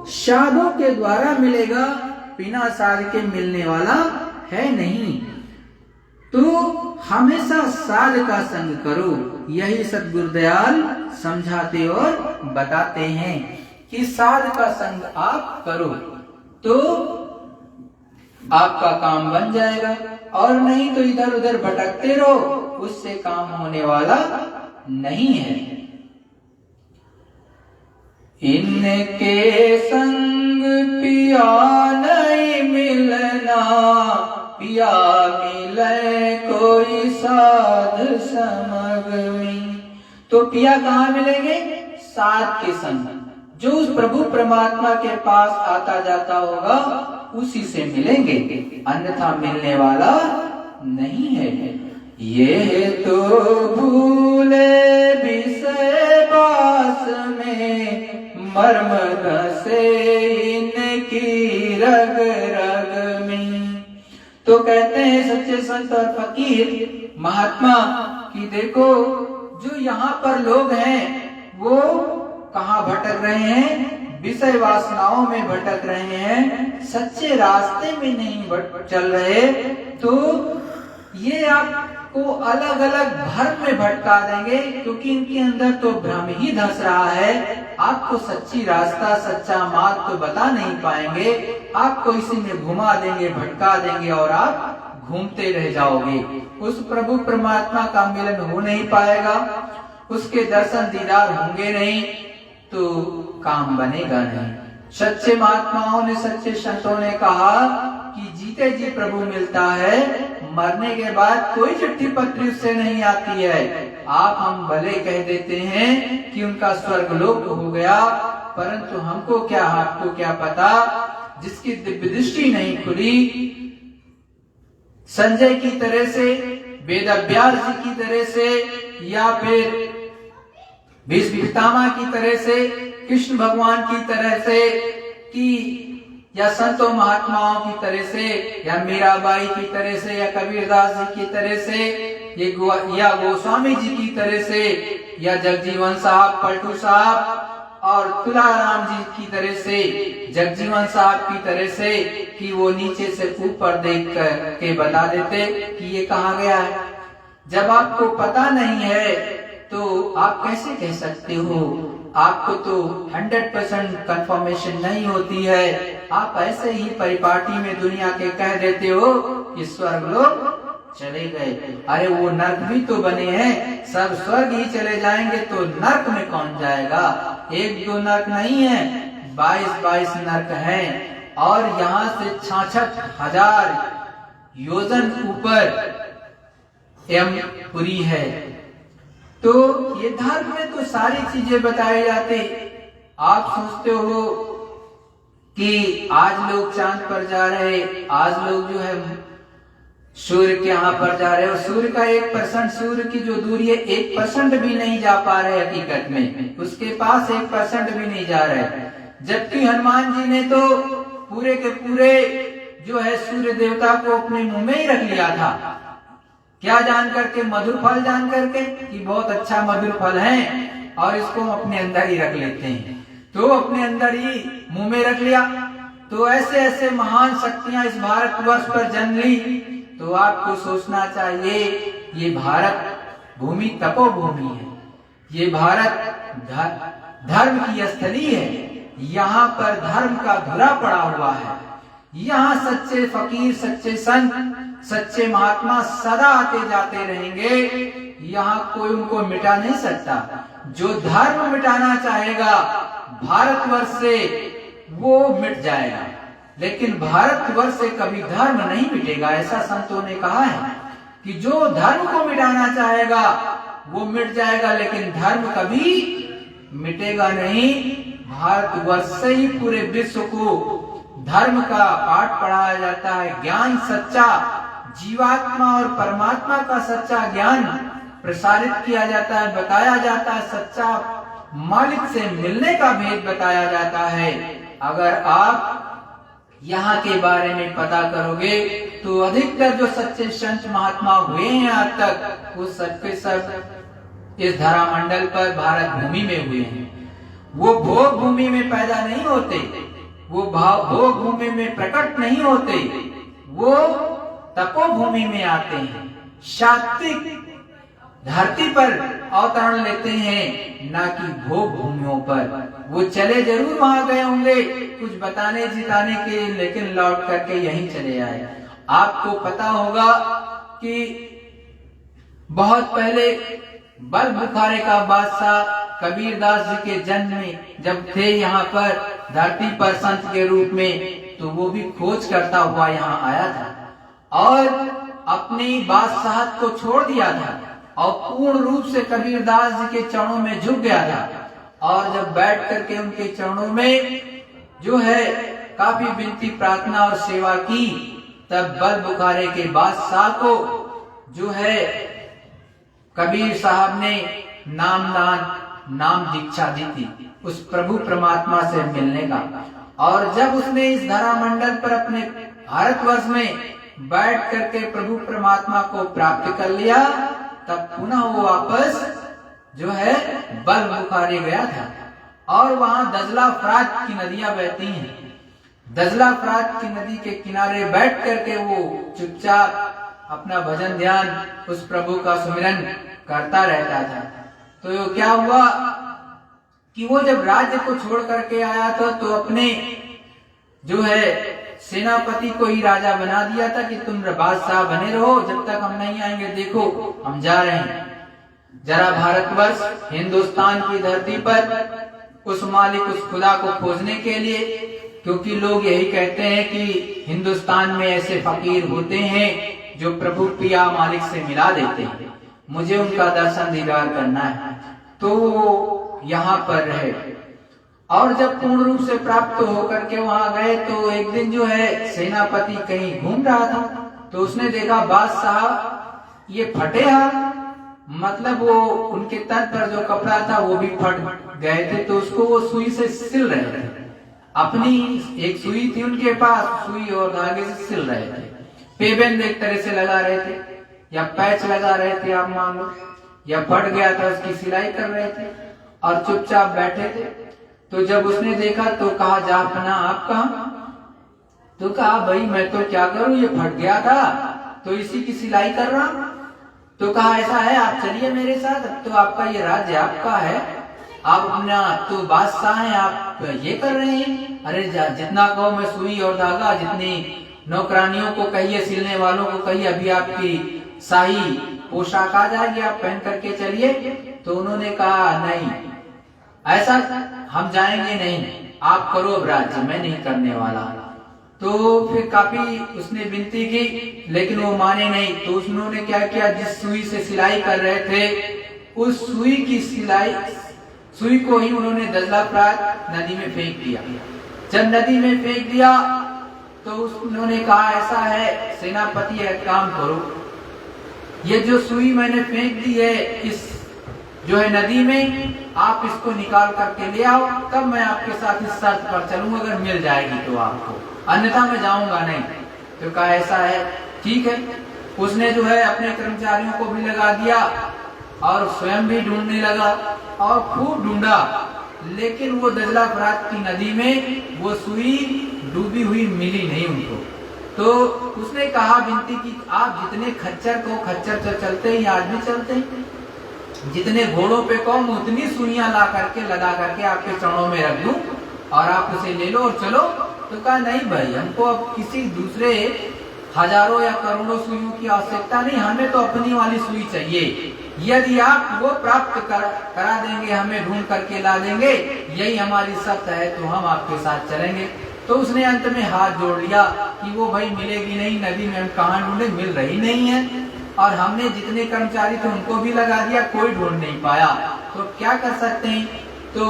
साधु के द्वारा मिलेगा, बिना साध के मिलने वाला है नहीं। तो हमेशा साध का संग करो, यही सद्गुरुदयाल समझाते और बताते हैं कि साध का संग आप करो तो आपका काम बन जाएगा, और नहीं तो इधर उधर भटकते रहो, उससे काम होने वाला नहीं है। इनके संग पिया नहीं मिलना, पिया मिले कोई साध समगमी। तो पिया कहाँ मिलेंगे? साध के संग, जो उस प्रभु परमात्मा के पास आता जाता होगा उसी से मिलेंगे, अन्यथा मिलने वाला नहीं है। ये तो भूले विषय बास में, मर्म से इनकी रग रग में। तो कहते हैं सच्चे संत और फकीर महात्मा कि देखो, जो यहाँ पर लोग हैं वो कहाँ भटक रहे हैं? विषय वासनाओं में भटक रहे हैं, सच्चे रास्ते में नहीं चल रहे। तो ये आपको अलग अलग भ्रम में भटका देंगे, क्योंकि इनके अंदर तो भ्रम ही धंस रहा है। आपको सच्ची रास्ता, सच्चा मार्ग तो बता नहीं पाएंगे, आपको इसी में घुमा देंगे, भटका देंगे और आप घूमते रह जाओगे। उस प्रभु परमात्मा का मिलन हो नहीं पाएगा, उसके दर्शन दीदार होंगे नहीं, तो काम बनेगा नहीं। सच्चे महात्माओं ने, सच्चे संतों ने कहा कि जीते जी प्रभु मिलता है, मरने के बाद कोई चिट्ठी पत्री उससे नहीं आती है। आप हम भले कह देते हैं कि उनका स्वर्ग लोक हो गया, परंतु हमको क्या, आपको क्या पता? जिसकी दिव्य दृष्टि नहीं खुली, संजय की तरह से, वेदव्यास जी की तरह से, या फिर भीष्म पितामह की तरह से, कृष्ण भगवान की तरह से, कि या संतों महात्माओं की तरह से, या मीराबाई की तरह से, या कबीरदास जी की तरह से, या गोस्वामी जी की तरह से, या जगजीवन साहब, पलटू साहब और तुलाराम जी की तरह से, जगजीवन साहब की तरह से, कि वो नीचे से ऊपर देख कर के बता देते कि ये कहाँ गया है। जब आपको पता नहीं है तो आप कैसे कह सकते हो? आपको तो 100% कंफर्मेशन नहीं होती है, आप ऐसे ही परिपाटी में दुनिया के कह देते हो कि स्वर्ग लोग चले गए। अरे वो नर्क भी तो बने हैं, सब स्वर्ग ही चले जाएंगे तो नर्क में कौन जाएगा? 1-2 नर्क नहीं है, 22 नर्क हैं, और यहाँ से 66,000 योजन ऊपर यमपुरी है। तो ये धर्म में तो सारी चीजें बताई जाती। आप सोचते हो कि आज लोग चांद पर जा रहे, आज लोग जो है सूर्य के यहाँ पर जा रहे, और सूर्य का 1%, सूर्य की जो दूरी है 1% भी नहीं जा पा रहे हकीकत में, उसके पास 1% भी नहीं जा रहे। जबकि हनुमान जी ने तो पूरे के पूरे जो है सूर्य देवता को अपने मुंह में ही रख लिया था। क्या जान करके? मधुर फल जान करके कि बहुत अच्छा मधुर फल है और इसको हम अपने अंदर ही रख लेते हैं, तो अपने अंदर ही मुंह में रख लिया। तो ऐसे ऐसे महान शक्तियां इस भारतवर्ष पर जन्म ली। तो आपको सोचना चाहिए, ये भारत भूमि तपोभूमि है, ये भारत धर्म की स्थली है, यहाँ पर धर्म का धुरा पड़ा हुआ है। यहाँ सच्चे फकीर, सच्चे संत, सच्चे महात्मा सदा आते जाते रहेंगे, यहाँ कोई उनको मिटा नहीं सकता। जो धर्म मिटाना चाहेगा भारतवर्ष से वो मिट जाएगा, लेकिन भारतवर्ष से कभी धर्म नहीं मिटेगा। ऐसा संतों ने कहा है कि जो धर्म को मिटाना चाहेगा वो मिट जाएगा, लेकिन धर्म कभी मिटेगा नहीं। भारतवर्ष से ही पूरे विश्व को धर्म का पाठ पढ़ाया जाता है, ज्ञान सच्चा, जीवात्मा और परमात्मा का सच्चा ज्ञान प्रसारित किया जाता है, बताया जाता है, सच्चा मालिक से मिलने का भेद बताया जाता है। अगर आप यहाँ के बारे में पता करोगे तो अधिकतर जो सच्चे संत महात्मा हुए हैं आज तक, वो सब के सब इस धरा मंडल पर भारत भूमि में हुए हैं। वो भोग भूमि में पैदा नहीं होते, वो भाव भोग भूमि में प्रकट नहीं होते, वो तपोभूमि में आते हैं, सात्विक धरती पर अवतरण लेते हैं, ना कि भोग भूमियों पर। वो चले जरूर वहां गए होंगे कुछ बताने जिताने के, लेकिन लौट करके यहीं चले आए। आपको पता होगा कि बहुत पहले बल बुखारे का बादशाह कबीरदास जी के जन्म में जब थे यहाँ पर धरती पर संत के रूप में, तो वो भी खोज करता हुआ यहाँ आया था और अपनी बादशाहत को छोड़ दिया था और पूर्ण रूप से कबीरदास जी के चरणों में झुक गया था। और जब बैठ करके उनके चरणों में जो है काफी विनती प्रार्थना और सेवा की, तब बल बुखारे के बादशाह को जो है कबीर साहब ने नाम दीक्षा दी थी उस प्रभु परमात्मा से मिलने का। और जब उसने इस धरा मंडल पर अपने भारतवर्ष में बैठ करके प्रभु परमात्मा को प्राप्त कर लिया, तब पुनः वो वापस जो है बल बुखारे गया था। और वहां दजला फरात की नदियां बहती हैं, दजला फरात की नदी के किनारे बैठ करके वो चुपचाप अपना भजन ध्यान उस प्रभु का सुमिरन करता रहता था। तो क्या हुआ कि वो जब राज्य को छोड़ करके आया था, तो अपने जो है सेनापति को ही राजा बना दिया था कि तुम बादशाह बने रहो जब तक हम नहीं आएंगे, देखो हम जा रहे हैं जरा भारतवर्ष हिंदुस्तान की धरती पर उस मालिक उस खुदा को खोजने के लिए, क्योंकि लोग यही कहते हैं कि हिंदुस्तान में ऐसे फकीर होते हैं जो प्रभु पिया मालिक से मिला देते हैं, मुझे उनका दर्शन दीदार करना है। तो वो यहाँ पर रहे और जब पूर्ण रूप से प्राप्त होकर के वहां गए, तो एक दिन जो है सेनापति कहीं घूम रहा था, तो उसने देखा बादशाह ये फटे हाथ, मतलब वो उनके तन पर जो कपड़ा था वो भी फट गए थे, तो उसको वो सुई से सिल रहे थे। अपनी एक सुई थी उनके पास, सुई और धागे से सिल रहे थे, पेबंद एक तरह से लगा रहे थे या पैच लगा रहे थे आप मान लो, या फट गया था उसकी सिलाई कर रहे थे और चुपचाप बैठे थे। तो जब उसने देखा तो कहा जहांपना आप कहाँ? तो कहा भाई मैं तो क्या करूं, ये फट गया था तो इसी की सिलाई कर रहा। तो कहा ऐसा है आप चलिए मेरे साथ, अब तो आपका ये राज्य आपका है, आप अपना तो बादशाह हैं, आप ये कर रहे हैं। अरे जितना कहो मैं सुई और धागा, जितनी नौकरानियों को कहिए, सिलने वालों को कहिए, अभी आपकी शाही पोशाक आ जाएगी, आप पहन करके चलिए। तो उन्होंने कहा नहीं ऐसा हम जाएंगे नहीं, आप करो अब राज्य, मैं नहीं करने वाला। तो फिर काफी उसने विनती की लेकिन वो माने नहीं। तो उन्होंने क्या किया, जिस सुई से सिलाई कर रहे थे उस सुई की सुई को ही उन्होंने दजला फरात नदी में फेंक दिया। जब नदी में फेंक दिया तो उन्होंने कहा ऐसा है सेनापति एक काम करो, ये जो सुई मैंने फेंक दी है इस जो है नदी में, आप इसको निकाल करके ले आओ, तब मैं आपके साथ इस शर्त पर चलूंगा, अगर मिल जाएगी तो आपको, अन्यथा मैं जाऊंगा नहीं। तो कहा ऐसा है ठीक है। उसने जो है अपने कर्मचारियों को भी लगा दिया और स्वयं भी ढूंढने लगा और खूब ढूंढा, लेकिन वो दजला फरात की नदी में वो सुई डूबी हुई मिली नहीं उनको। तो उसने कहा विनती की, आप जितने खच्चर को खच्चर तो चलते ही आज भी चलते हैं, जितने घोड़ों पे कहो उतनी सुइयां ला करके लगा करके आपके चरणों में रख दूं और आप उसे ले लो और चलो। तो कहा नहीं भाई, हमको अब किसी दूसरे हजारों या करोड़ों सुइयों की आवश्यकता नहीं, हमें तो अपनी वाली सुई चाहिए। यदि आप वो प्राप्त करा देंगे, हमें ढूंढ करके ला देंगे, यही हमारी शर्त है, तो हम आपके साथ चलेंगे। तो उसने अंत में हाथ जोड़ लिया कि वो भाई मिलेगी नहीं, नदी में हम कहाँ ढूंढे, मिल रही नहीं है, और हमने जितने कर्मचारी थे उनको भी लगा दिया, कोई ढूंढ नहीं पाया, तो क्या कर सकते हैं। तो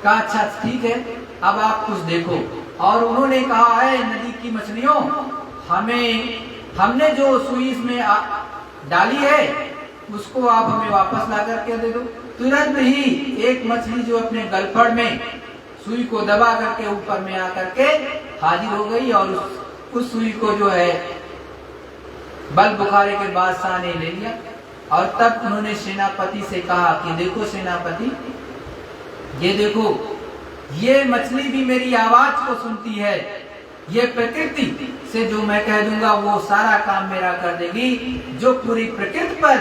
कहा अच्छा ठीक है, अब आप कुछ देखो। और उन्होंने कहा है नदी की मछलियों, हमने जो सुई इसमें डाली है उसको आप हमें वापस ला करके दे दो। तुरंत ही एक मछली जो अपने गलफड़ में सुई को दबा करके ऊपर में आकर के हाजिर हो गई और उस सुई को जो है बल बुखारे के बादशाह ने ले लिया। और तब उन्होंने सेनापति से कहा कि देखो सेनापति, ये देखो ये मछली भी मेरी आवाज को सुनती है, ये प्रकृति से जो मैं कह दूंगा वो सारा काम मेरा कर देगी। जो पूरी प्रकृति पर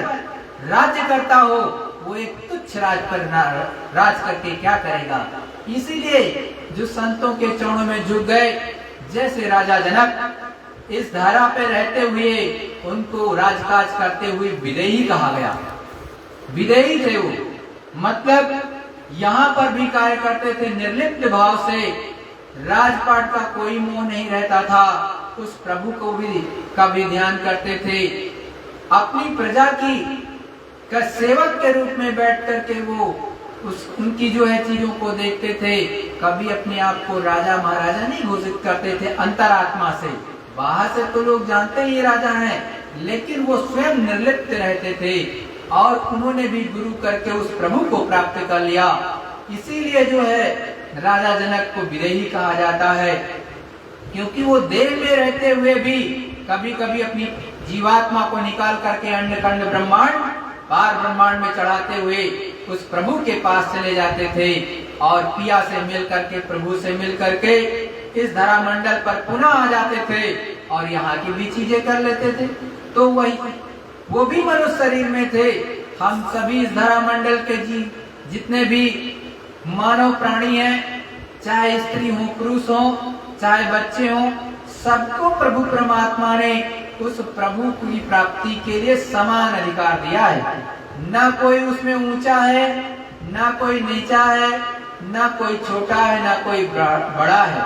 राज्य करता हो वो एक तुच्छ राज पर राज करके क्या करेगा। इसीलिए जो संतों के चरणों में झुक गए, जैसे राजा जनक इस धरा पे रहते हुए उनको राजकाज करते हुए विदेही कहा गया। विदेही थे वो, मतलब यहाँ पर भी कार्य करते थे निर्लिप्त भाव से, राजपाट का कोई मोह नहीं रहता था, उस प्रभु को भी का भी ध्यान करते थे। अपनी प्रजा की का सेवक के रूप में बैठ करके वो उनकी जो है चीजों को देखते थे। कभी अपने आप को राजा महाराजा नहीं घोषित करते थे अंतरात्मा से, बाहर से तो लोग जानते ही ये राजा हैं, लेकिन वो स्वयं निर्लिप्त रहते थे और उन्होंने भी गुरु करके उस प्रभु को प्राप्त कर लिया। इसीलिए जो है राजा जनक को विदेही कहा जाता है, क्योंकि वो देह में रहते हुए भी कभी कभी अपनी जीवात्मा को निकाल करके अन्य खंड ब्रह्मांड पार ब्रह्मांड में चढ़ाते हुए उस प्रभु के पास चले जाते थे और पिया से मिल करके प्रभु से मिल करके इस धरा मंडल पर पुनः आ जाते थे और यहाँ की भी चीजें कर लेते थे। तो वही वो भी मनुष्य शरीर में थे। हम सभी इस धरा मंडल के जितने भी मानव प्राणी हैं, चाहे स्त्री हो पुरुष हो चाहे बच्चे हो, सबको प्रभु परमात्मा ने उस प्रभु की प्राप्ति के लिए समान अधिकार दिया है। ना कोई उसमें ऊंचा है, ना कोई नीचा है, ना कोई छोटा है, ना कोई बड़ा है,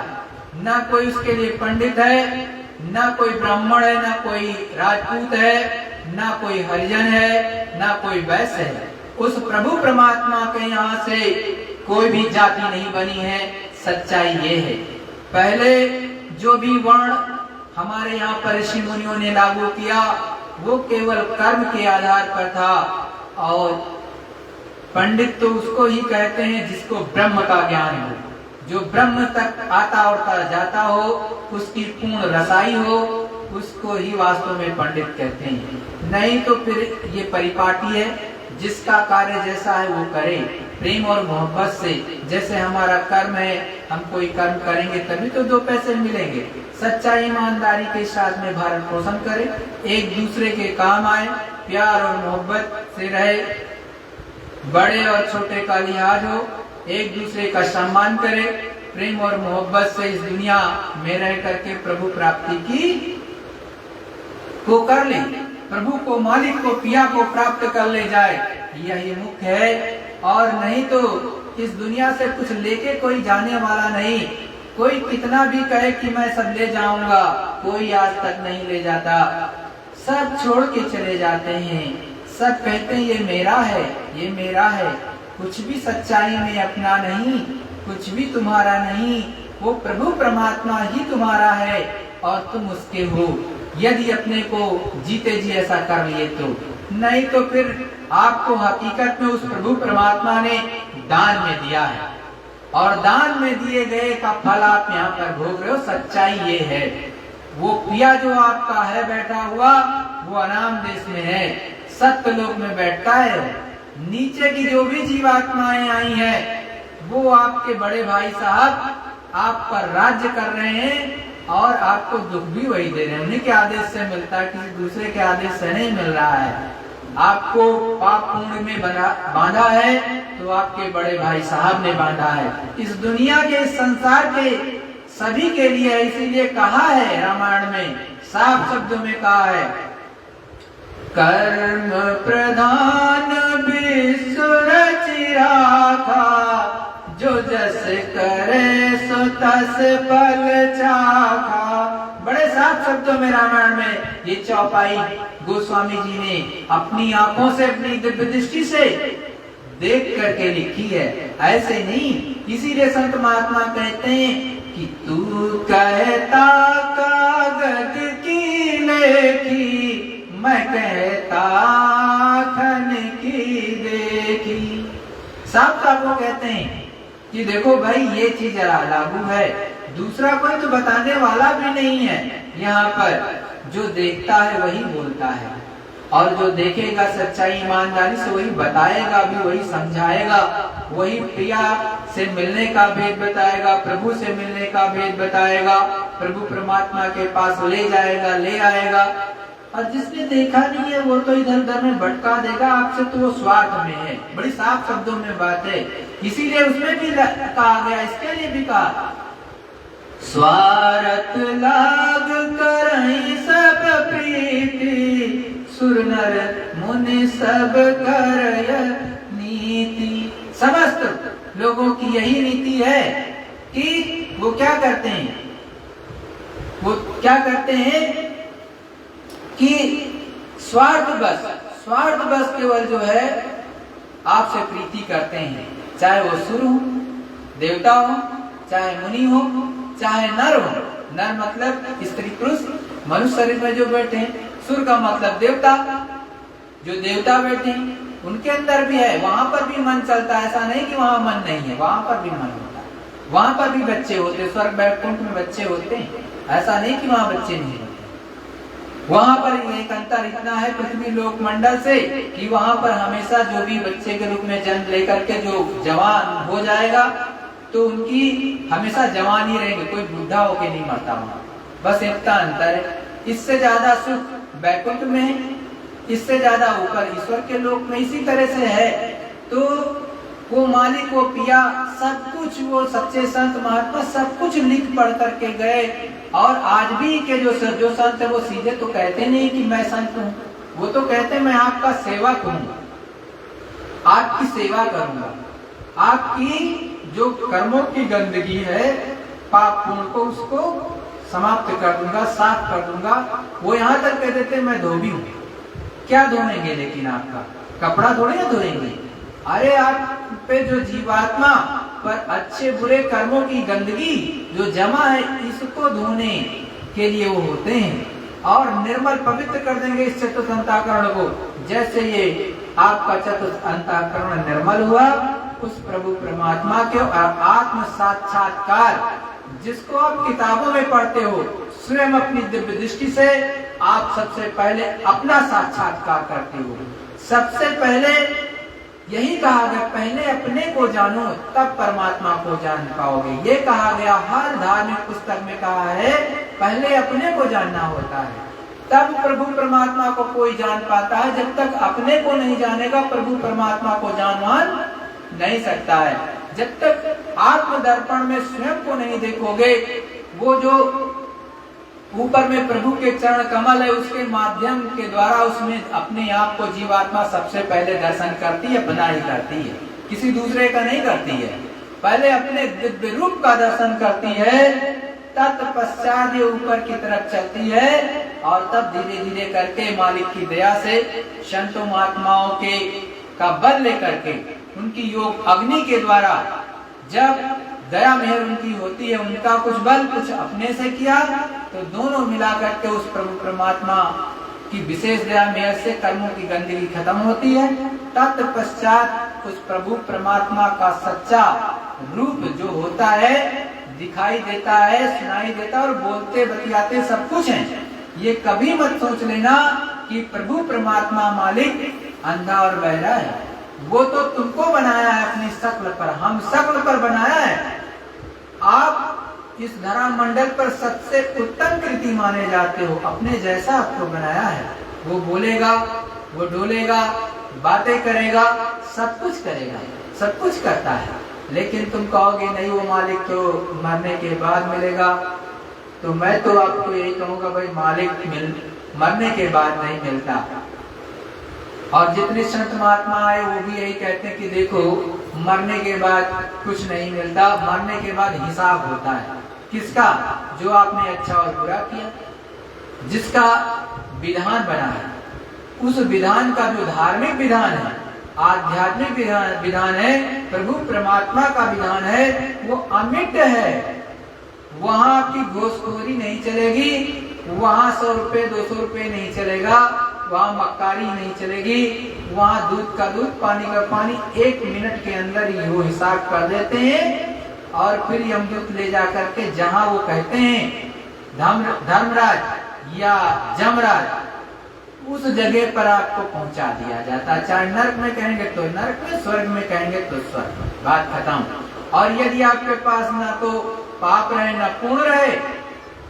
ना कोई उसके लिए पंडित है, ना कोई ब्राह्मण है, ना कोई राजपूत है, ना कोई हरिजन है, ना कोई वैश्य है। उस प्रभु परमात्मा के यहाँ से कोई भी जाति नहीं बनी है। सच्चाई ये है, पहले जो भी वर्ण हमारे यहाँ पर ऋषि मुनियों ने लागू किया वो केवल कर्म के आधार पर था, और पंडित तो उसको ही कहते हैं जिसको ब्रह्म का ज्ञान हो, जो ब्रह्म तक आता और जाता हो, उसकी पूर्ण रसाई हो, उसको ही वास्तव में पंडित कहते हैं। नहीं तो फिर ये परिपाटी है, जिसका कार्य जैसा है वो करे प्रेम और मोहब्बत से। जैसे हमारा कर्म है, हम कोई कर्म करेंगे तभी तो दो पैसे मिलेंगे। सच्चाई ईमानदारी के साथ में भारत पोषण करे, एक दूसरे के काम आए, प्यार और मोहब्बत से रहे, बड़े और छोटे का लिहाज हो, एक दूसरे का सम्मान करे, प्रेम और मोहब्बत से इस दुनिया में रह करके प्रभु प्राप्ति की को कर ले, प्रभु को, मालिक को, पिया को प्राप्त कर ले जाए, यही मुख्य है। और नहीं तो इस दुनिया से कुछ लेके कोई जाने वाला नहीं। कोई कितना भी कहे कि मैं सब ले जाऊंगा, कोई आज तक नहीं ले जाता। सब छोड़ के चले जाते हैं, सब कहते हैं ये मेरा है, ये मेरा है, कुछ भी सच्चाई में अपना नहीं, कुछ भी तुम्हारा नहीं। वो प्रभु परमात्मा ही तुम्हारा है और तुम उसके हो, यदि अपने को जीते जी ऐसा कर लिए तो। नहीं तो फिर आपको हकीकत में उस प्रभु परमात्मा ने दान में दिया है, और दान में दिए गए का फल आप यहाँ पर भोग रहे हो। सच्चाई ये है, वो पिया जो आपका है बैठा हुआ, वो अनाम देश में है, सत्यलोक में बैठता है। नीचे की जो भी जीवात्माएं आई हैं, वो आपके बड़े भाई साहब आप पर राज्य कर रहे हैं और आपको दुख भी वही दे रहे हैं। उन्हीं के आदेश से मिलता है, किसी दूसरे के आदेश से नहीं मिल रहा है। आपको पाप पुण्य में बांधा है तो आपके बड़े भाई साहब ने बांधा है। इस दुनिया के, इस संसार के सभी के लिए, इसीलिए कहा है रामायण में, साफ शब्दों में कहा है, कर्म प्रधान विश्व रचि राखा, जो जस करे सो तस फल चाखा। बड़े साफ शब्दों में रामायण में ये चौपाई गोस्वामी जी ने अपनी आंखों से, अपनी दिव्य दृष्टि से देख करके लिखी है, ऐसे नहीं। इसीलिए संत महात्मा कहते हैं कि तू कहता कागज की लेखी, मैं कहता खन की देखी। साफ साफ वो कहते हैं कि देखो भाई ये चीज लागू है, दूसरा कोई तो बताने वाला भी नहीं है। यहाँ पर जो देखता है वही बोलता है, और जो देखेगा सच्चाई ईमानदारी से वही बताएगा भी, वही समझाएगा। वही प्रिया से मिलने का भेद बताएगा, प्रभु से मिलने का भेद बताएगा, प्रभु परमात्मा के पास ले जाएगा, ले आएगा। और जिसने देखा नहीं है वो तो इधर उधर में भटका देगा आपसे, तो वो स्वार्थ में है। बड़ी साफ शब्दों में बात है, इसीलिए उसमें भी कहा गया, इसके लिए भी कहा स्वार्थ लाग करहि सब प्रीति, सुर नर मुनि सब करय नीति। समस्त लोगों की यही नीति है कि वो क्या करते हैं, वो क्या करते हैं कि स्वार्थ बस केवल जो है आपसे प्रीति करते हैं, चाहे वो सुर हो, देवता हो, चाहे मुनि हो, चाहे नर हो। नर मतलब स्त्री पुरुष मनुष्य शरीर में जो बैठे हैं, सुर का मतलब देवता, जो देवता बैठे हैं उनके अंदर भी है, वहां पर भी मन चलता है। ऐसा नहीं कि वहां मन नहीं है, वहां पर भी मन होता है, वहां पर भी बच्चे होते, स्वर्ग बैकुंठ में बच्चे होते हैं। ऐसा नहीं कि वहां बच्चे नहीं होते, वहां पर एक अंतर इतना है पृथ्वी लोक मंडल से कि वहां पर हमेशा जो भी बच्चे के रूप में जन्म लेकर के जो जवान हो जाएगा तो उनकी हमेशा जवान ही रहेंगे, कोई बुढ़ा होके नहीं मरता वहां। बस इतना अंतर है। इससे ज्यादा सुख बैकुंठ में है, इससे ज्यादा ऊपर ईश्वर के लोक में इसी तरह से है। तो वो मालिक, वो पिया, सब कुछ वो सच्चे संत महात्मा सब कुछ लिख पढ़ करके गए। और आज भी के जो संत है वो सीधे तो कहते नहीं कि मैं संत हूँ, वो तो कहते मैं आपका सेवक हूँ, आपकी सेवा करूंगा, आपकी जो कर्मों की गंदगी है, पाप पुण्य को उसको समाप्त कर दूंगा, साफ कर दूंगा। वो यहाँ तक कह देते मैं धोबी हूँ। क्या धोएंगे लेकिन आपका कपड़ा थोड़े ना धोएंगे, अरे आप पे जो जीवात्मा पर अच्छे बुरे कर्मों की गंदगी जो जमा है इसको धोने के लिए वो होते हैं और निर्मल पवित्र कर देंगे इस चतुर्थ अंतःकरण को। जैसे ये आपका चतुर्थ अंतःकरण निर्मल हुआ, उस प्रभु परमात्मा के और आत्म साक्षात्कार जिसको आप किताबों में पढ़ते हो, स्वयं अपनी दिव्य दृष्टि से आप सबसे पहले अपना साक्षात्कार करते हो। सबसे पहले यही कहा गया, पहले अपने को जानो तब परमात्मा को जान पाओगे। ये कहा गया, हर धार्मिक पुस्तक में कहा है पहले अपने को जानना होता है, तब प्रभु परमात्मा को कोई जान पाता है। जब तक अपने को नहीं जानेगा प्रभु परमात्मा को जानवान नहीं सकता है। जब तक आत्म दर्पण में स्वयं को नहीं देखोगे, वो जो ऊपर में प्रभु के चरण कमल है उसके माध्यम के द्वारा उसमें अपने आप को जीवात्मा सबसे पहले दर्शन करती है, बना ही करती है, किसी दूसरे का नहीं करती है। पहले अपने दिव्य रूप का दर्शन करती है, तत्पश्चात ये ऊपर की तरफ चलती है और तब धीरे धीरे करके मालिक की दया से संतों महात्माओं के का बल लेकर के उनकी योग अग्नि के द्वारा जब दया मेहर उनकी होती है, उनका कुछ बल कुछ अपने से किया तो दोनों मिला करके उस प्रभु परमात्मा की विशेष दया मेहर से कर्मों की गंदगी खत्म होती है। तत्पश्चात उस प्रभु परमात्मा का सच्चा रूप जो होता है दिखाई देता है, सुनाई देता है और बोलते बतियाते सब कुछ है। ये कभी मत सोच लेना कि प्रभु परमात्मा मालिक अंधा और बहरा है, वो तो तुमको बनाया है अपनी शक्ल पर, हम शक्ल पर बनाया है। आप इस धरा मंडल पर सबसे उत्तम कृति माने जाते हो, अपने जैसा आपको बनाया है। वो बोलेगा, वो डोलेगा, बातें करेगा, सब कुछ करेगा, सब कुछ करता है। लेकिन तुम कहोगे नहीं वो मालिक तो मरने के बाद मिलेगा, तो मैं तो आपको यही कहूंगा भाई मालिक मरने के बाद नहीं मिलता। और जितने संत महात्मा आए वो भी यही कहते हैं कि देखो मरने के बाद कुछ नहीं मिलता, मरने के बाद हिसाब होता है। किसका? जो आपने अच्छा और बुरा किया, जिसका विधान बना है, उस विधान का जो धार्मिक विधान है, आध्यात्मिक विधान है, प्रभु परमात्मा का विधान है, वो अमिट है। वहां आपकी घूसखोरी नहीं चलेगी, वहां 100 रुपए 200 रुपए नहीं चलेगा, वहां मक्कारी नहीं चलेगी, वहां दूध का दूध पानी का पानी 1 मिनट के अंदर ही वो हिसाब कर देते हैं। और फिर यमदूत ले जा करके जहां वो कहते हैं धर्मराज या जमराज, उस जगह पर आपको पहुंचा दिया जाता है। चाहे नरक में कहेंगे तो नरक में, स्वर्ग में कहेंगे तो स्वर्ग में, बात खत्म। और यदि आपके पास ना तो पाप रहे ना पुण्य रहे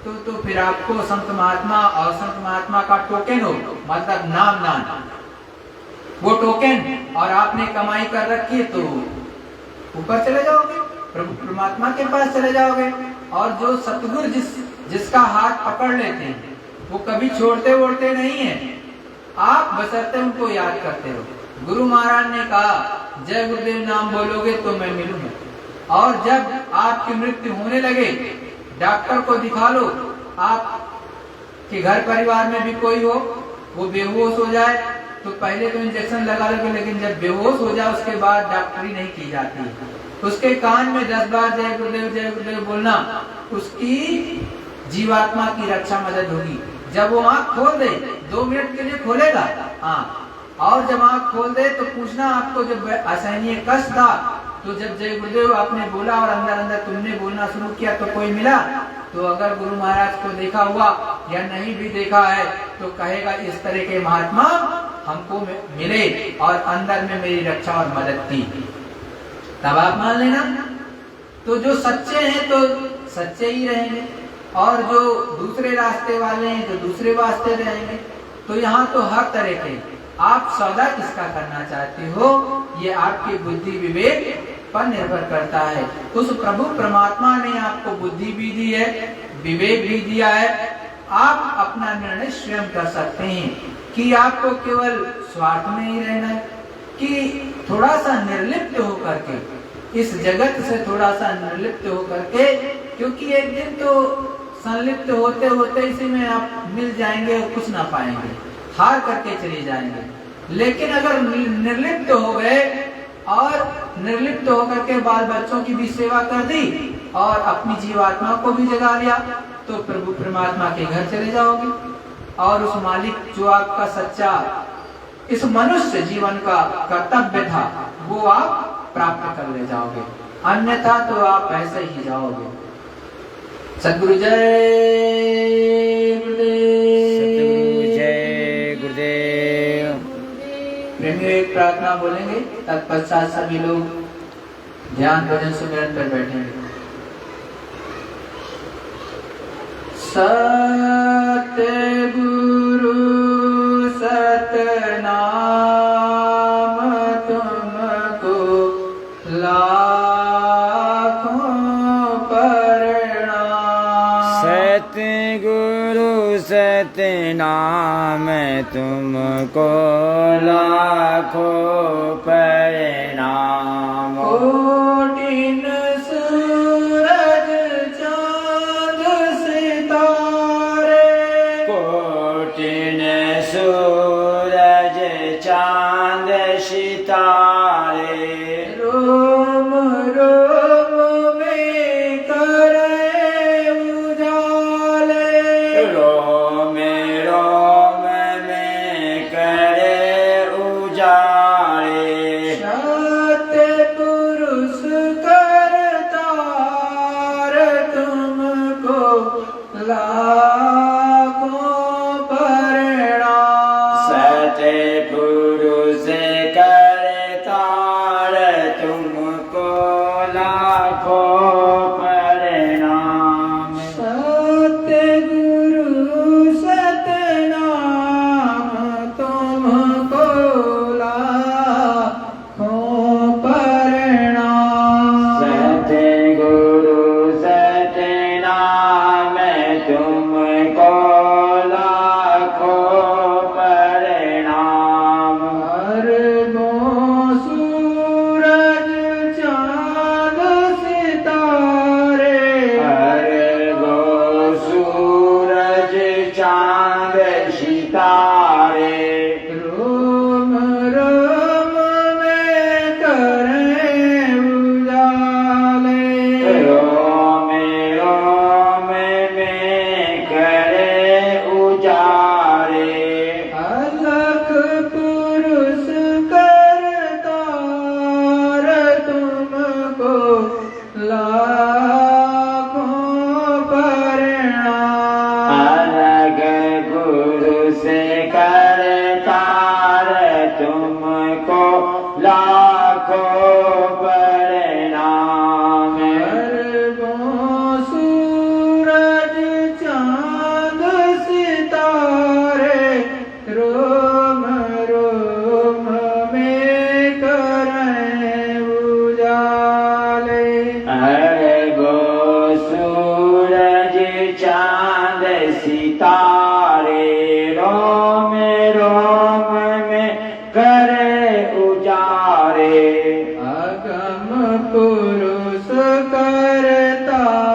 तो फिर आपको संत महात्मा और संत महात्मा का टोकन हो, मतलब नाम दान, वो टोकन और आपने कमाई कर रखी है तो ऊपर चले जाओगे, प्रभु परमात्मा के पास चले जाओगे। और जो सतगुरु जिसका हाथ पकड़ लेते हैं वो कभी छोड़ते वोड़ते नहीं है, आप बशर्ते उनको याद करते हो। गुरु महाराज ने कहा जय गुरुदेव नाम बोलोगे तो मैं मिलूंगा, और जब आपकी मृत्यु होने लगे डॉक्टर को दिखा लो, आप के घर परिवार में भी कोई हो वो बेहोश हो जाए तो पहले तो इंजेक्शन लगा लोगे, लेकिन जब बेहोश हो जाए उसके बाद डॉक्टरी नहीं की जाती। उसके कान में 10 बार जय गुरुदेव बोलना, उसकी जीवात्मा की रक्षा मदद होगी। जब वो आंख खोल दे 2 मिनट के लिए खोलेगा, हाँ, और जब आंख खोल दे तो पूछना आपको जब असहनीय कष्ट था तो जब जय गुरुदेव आपने बोला और अंदर अंदर तुमने बोलना शुरू किया तो कोई मिला? तो अगर गुरु महाराज को देखा हुआ या नहीं भी देखा है तो कहेगा इस तरह के महात्मा हमको मिले और अंदर में मेरी रक्षा और मदद की, तब आप मान लेना। तो जो सच्चे हैं तो सच्चे ही रहेंगे, और जो दूसरे रास्ते वाले हैं तो दूसरे रास्ते रहेंगे। तो यहाँ तो हर तरह के आप सौदा किसका करना चाहते हो, ये आपकी बुद्धि विवेक पर निर्भर करता है। उस प्रभु परमात्मा ने आपको बुद्धि भी दी है, विवेक भी दिया है, आप अपना निर्णय स्वयं कर सकते हैं कि आपको केवल स्वार्थ में ही रहना है कि थोड़ा सा निर्लिप्त होकर के इस जगत से थोड़ा सा निर्लिप्त होकर के, क्योंकि एक दिन तो संलिप्त होते होते इसी में आप मिल जाएंगे और कुछ ना पाएंगे, हार करके चले जाएंगे। लेकिन अगर निर्लिप्त हो गए और निर्लिप्त होकर के बाल बच्चों की भी सेवा कर दी और अपनी जीवात्मा को भी जगा लिया तो प्रभु परमात्मा के घर चले जाओगे, और उस मालिक जो आपका सच्चा इस मनुष्य जीवन का कर्तव्य था वो आप प्राप्त कर ले जाओगे, अन्यथा तो आप ऐसे ही जाओगे। सद्गुरु जय गुरुदेव, जय गुरुदेव। प्रेमियों एक प्रार्थना बोलेंगे, तत्पश्चात सभी लोग ध्यान भजन सुमिरन पर बैठेंगे। सतगुरु सतनाम तुमको लाखों प्रणाम। सतगुरु सतनाम तुमको लाखों प्रणाम। कोटिन सूरज चांद सितारे, कोटिन सूरज चांद सितारे, रोम रोम में करे उजाले, रोम रोम में करे उजाले। सत्य पुरुष करतार तुमको लाखों प्रणाम। सत्य पुरुष करतार तुमको लाखों प्रणाम। सतगुरु सतनाम तुमको लाखों प्रणाम। सतगुरु सतनाम तुमको लाखों प्रणाम। हर गो सूरज चांद सितारे, हर गो सूरज चांद सितारे, रोम रोम में करे उजाले, रोम रोम में चांद सितारे रोम रोम में करे उजारे अगम पुरुष करतार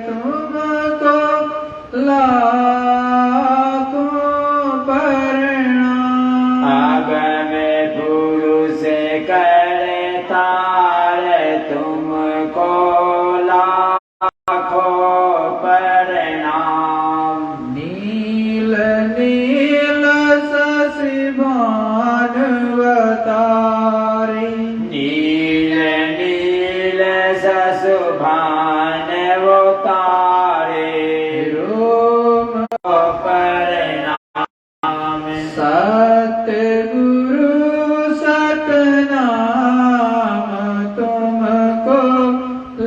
तुमको लाखों प्रणाम। आगम पुरुष करतार तुमको लाखों प्रणाम। नील नील शशि भानुवतारे नील नील ससुभान वो तारे रोम प्रणाम। सतगुरु सतनाम तुमको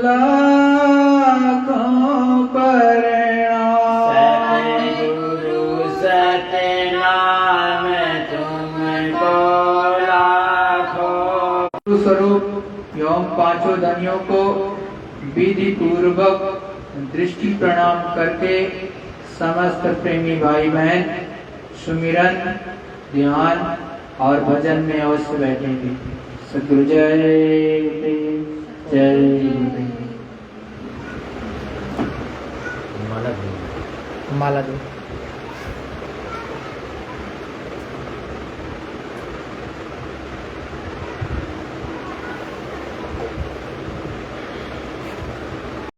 लाखों प्रणाम। सतगुरु सतनाम तुमको लाखों। स्वरूप एवं पांचों धनियों को विधि पूर्वक दृष्टि प्रणाम करके समस्त प्रेमी भाई बहन सुमिरन ध्यान और भजन में अवश्य बैठेंगे। सतगुरु जय गुरुदेव, जय गुरुदेव। माला दो।